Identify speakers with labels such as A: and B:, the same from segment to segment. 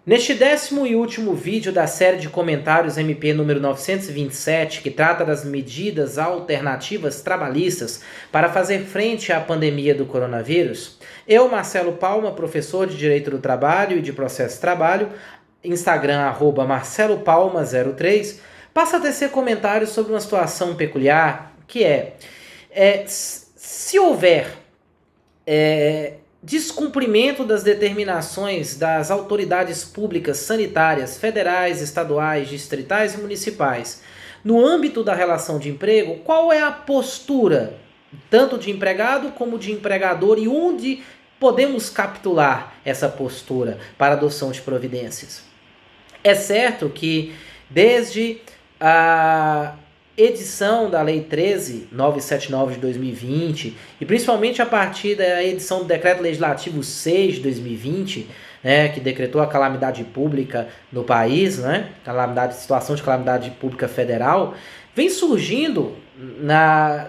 A: Neste 10º e último vídeo da série de comentários MP número 927, que trata das medidas alternativas trabalhistas para fazer frente à pandemia do coronavírus, eu, Marcelo Palma, professor de Direito do Trabalho e de Processo de Trabalho, Instagram @marcelopalma03, passo a tecer comentários sobre uma situação peculiar, que se houver descumprimento das determinações das autoridades públicas sanitárias, federais, estaduais, distritais e municipais no âmbito da relação de emprego, qual é a postura, tanto de empregado como de empregador, e onde podemos capitular essa postura para adoção de providências? É certo que desde a edição da Lei 13.979 de 2020, e principalmente a partir da edição do Decreto Legislativo 6 de 2020, que decretou a calamidade pública no país, situação de calamidade pública federal, vem surgindo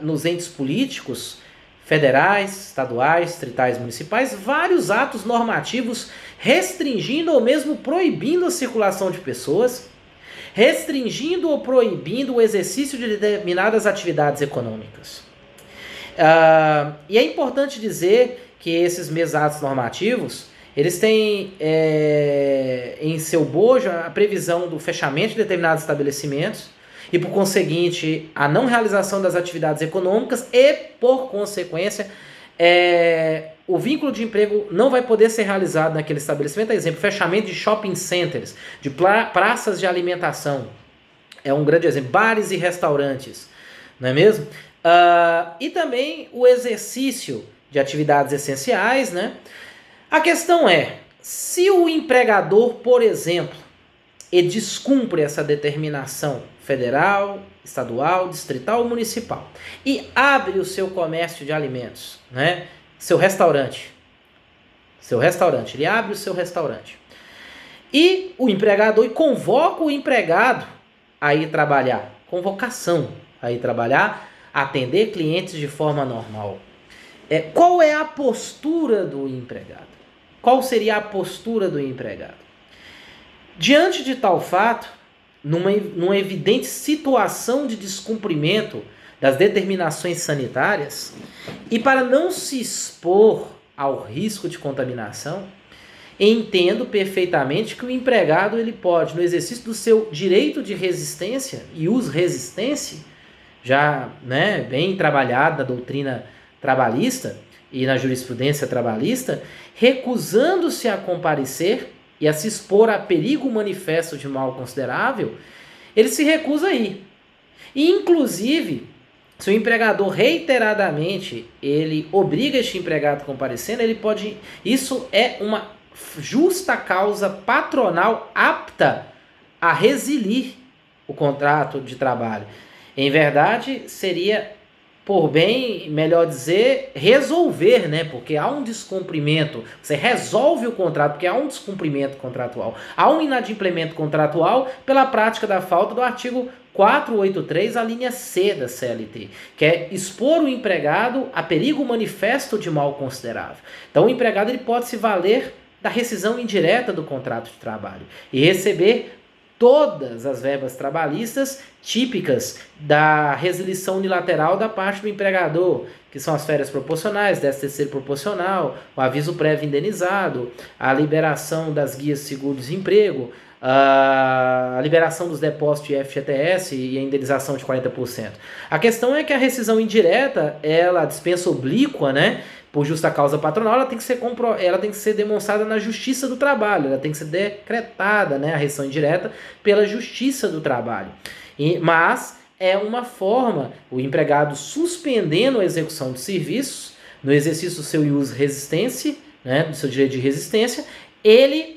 A: nos entes políticos federais, estaduais, distritais, municipais, vários atos normativos restringindo ou mesmo proibindo a circulação de pessoas, restringindo ou proibindo o exercício de determinadas atividades econômicas. E é importante dizer que esses mesmos atos normativos, eles têm em seu bojo a previsão do fechamento de determinados estabelecimentos e, por conseguinte, a não realização das atividades econômicas e, por consequência, o vínculo de emprego não vai poder ser realizado naquele estabelecimento. Exemplo, fechamento de shopping centers, de praças de alimentação. É um grande exemplo. Bares e restaurantes, não é mesmo? E também o exercício de atividades essenciais, né? A questão é, se o empregador, por exemplo, ele descumpre essa determinação federal, estadual, distrital ou municipal e abre o seu comércio de alimentos, né? Seu restaurante, ele abre o seu restaurante. E o empregador, e convoca o empregado a ir trabalhar, convocação a ir trabalhar, atender clientes de forma normal. Qual é a postura do empregado? Qual seria a postura do empregado? Diante de tal fato, numa evidente situação de descumprimento das determinações sanitárias, e para não se expor ao risco de contaminação, entendo perfeitamente que o empregado ele pode, no exercício do seu direito de resistência e uso resistência, já bem trabalhado na doutrina trabalhista e na jurisprudência trabalhista, recusando-se a comparecer e a se expor a perigo manifesto de mal considerável, ele se recusa a ir. E, inclusive, se o empregador reiteradamente ele obriga este empregado a comparecer, ele pode. Isso é uma justa causa patronal apta a resilir o contrato de trabalho. Em verdade, seria, por bem, melhor dizer, resolver, porque há um descumprimento. Você resolve o contrato porque há um descumprimento contratual. Há um inadimplemento contratual pela prática da falta do artigo 483, a linha C da CLT, que é expor o empregado a perigo manifesto de mal considerável. Então, o empregado ele pode se valer da rescisão indireta do contrato de trabalho e receber todas as verbas trabalhistas típicas da resilição unilateral da parte do empregador, que são as férias proporcionais, 13º proporcional, o aviso prévio indenizado, a liberação das guias de seguro-desemprego, a liberação dos depósitos de FGTS e a indenização de 40%. A questão é que a rescisão indireta, ela dispensa oblíqua, por justa causa patronal, ela tem que ser demonstrada na Justiça do Trabalho, ela tem que ser decretada, a rescisão indireta, pela Justiça do Trabalho. Mas é uma forma, o empregado suspendendo a execução de serviços, no exercício do seu ius resistência, do seu direito de resistência, ele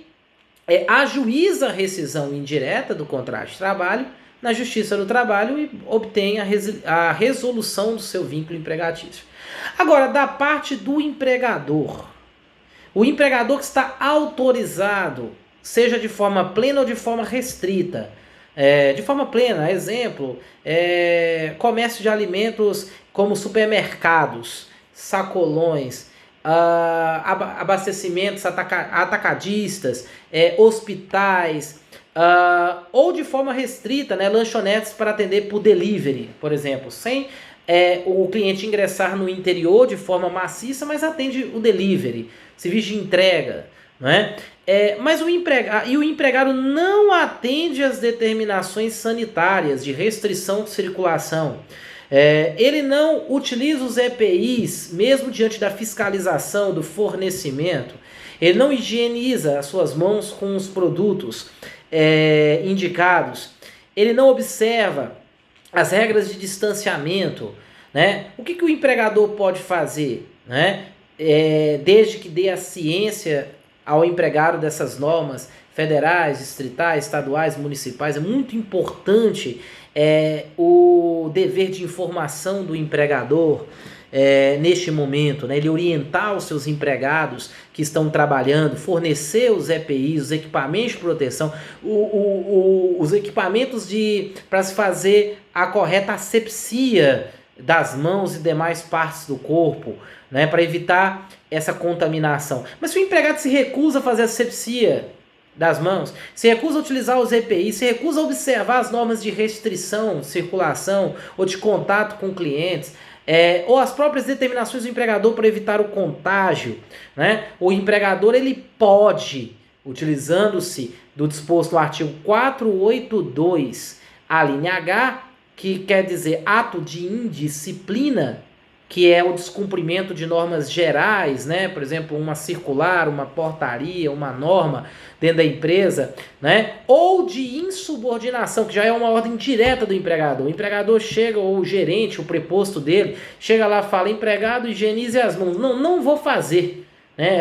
A: ajuiza a rescisão indireta do contrato de trabalho na Justiça do Trabalho e obtém a resolução do seu vínculo empregatício. Agora, da parte do empregador, o empregador que está autorizado, seja de forma plena ou de forma restrita, de forma plena, exemplo, comércio de alimentos como supermercados, sacolões, abastecimentos atacadistas, hospitais, ou de forma restrita, né, lanchonetes para atender por delivery, por exemplo, sem o cliente ingressar no interior de forma maciça, mas atende o delivery, serviço de entrega, né? Mas o empregado não atende às determinações sanitárias de restrição de circulação. Ele não utiliza os EPIs, mesmo diante da fiscalização do fornecimento. Ele não higieniza as suas mãos com os produtos indicados. Ele não observa as regras de distanciamento, né? O que o empregador pode fazer, né? Desde que dê a ciência ao empregado dessas normas federais, distritais, estaduais, municipais, é muito importante o dever de informação do empregador neste momento, né? Ele orientar os seus empregados que estão trabalhando, fornecer os EPIs, os equipamentos de proteção, os equipamentos para se fazer a correta asepsia das mãos e demais partes do corpo, né? Para evitar essa contaminação. Mas se o empregado se recusa a fazer a asepsia das mãos, se recusa a utilizar os EPIs, se recusa a observar as normas de restrição de circulação ou de contato com clientes, ou as próprias determinações do empregador para evitar o contágio, né? O empregador ele pode, utilizando-se do disposto no artigo 482, a linha H, que quer dizer ato de indisciplina, que é o descumprimento de normas gerais, né? Por exemplo, uma circular, uma portaria, uma norma dentro da empresa, né? Ou de insubordinação, que já é uma ordem direta do empregador. O empregador chega, ou o gerente, o preposto dele, chega lá e fala: empregado, higienize as mãos. Não vou fazer.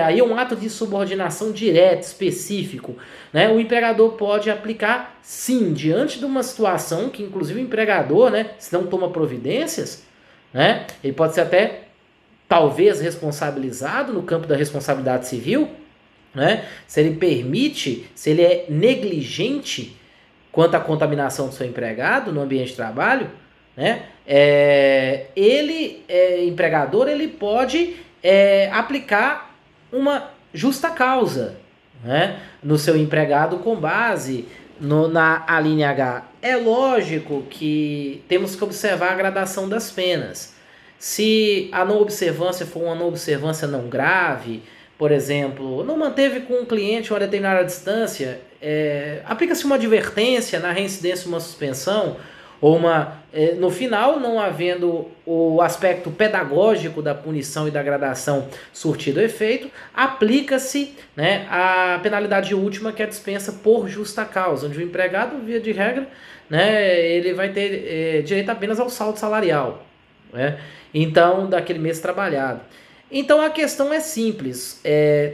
A: Aí é um ato de insubordinação direto, específico, né? O empregador pode aplicar, sim, diante de uma situação que, inclusive, o empregador, né, se não toma providências, né, ele pode ser até, talvez, responsabilizado no campo da responsabilidade civil, né, se ele permite, se ele é negligente quanto à contaminação do seu empregado no ambiente de trabalho, né, empregador, ele pode aplicar uma justa causa, né, no seu empregado com base na linha H. É lógico que temos que observar a gradação das penas. Se a não observância for uma não observância não grave, por exemplo, não manteve com o cliente uma determinada distância, aplica-se uma advertência, na reincidência uma suspensão, ou no final, não havendo o aspecto pedagógico da punição e da gradação surtido efeito, aplica-se, né, a penalidade última, que é a dispensa por justa causa, onde o empregado, via de regra, né, ele vai ter direito apenas ao saldo salarial, né, então, daquele mês trabalhado. Então a questão é simples,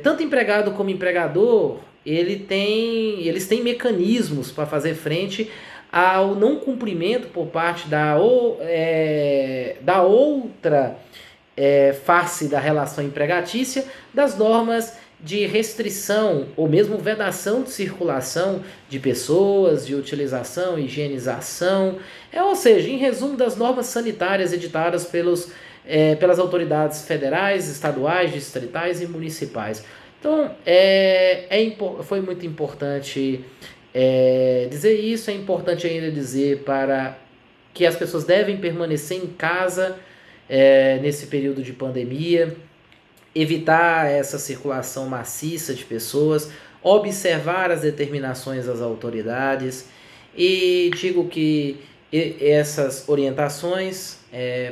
A: tanto empregado como empregador, eles têm mecanismos para fazer frente ao não cumprimento por parte da outra face da relação empregatícia das normas de restrição ou mesmo vedação de circulação de pessoas, de utilização, higienização, ou seja, em resumo, das normas sanitárias editadas pelas autoridades federais, estaduais, distritais e municipais. Então, foi muito importante dizer isso. É importante ainda dizer para que as pessoas devem permanecer em casa nesse período de pandemia, evitar essa circulação maciça de pessoas, observar as determinações das autoridades, e digo que essas orientações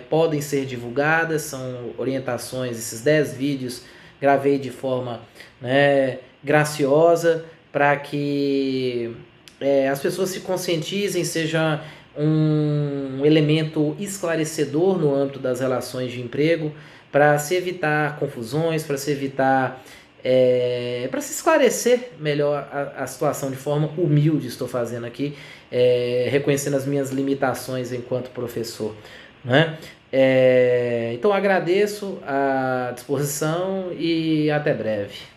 A: podem ser divulgadas, são orientações, esses 10 vídeos gravei de forma, né, graciosa, para que as pessoas se conscientizem, seja um elemento esclarecedor no âmbito das relações de emprego, para se evitar confusões, para se evitar, para se esclarecer melhor a situação de forma humilde. Estou fazendo aqui, reconhecendo as minhas limitações enquanto professor, né? Então agradeço a disposição e até breve.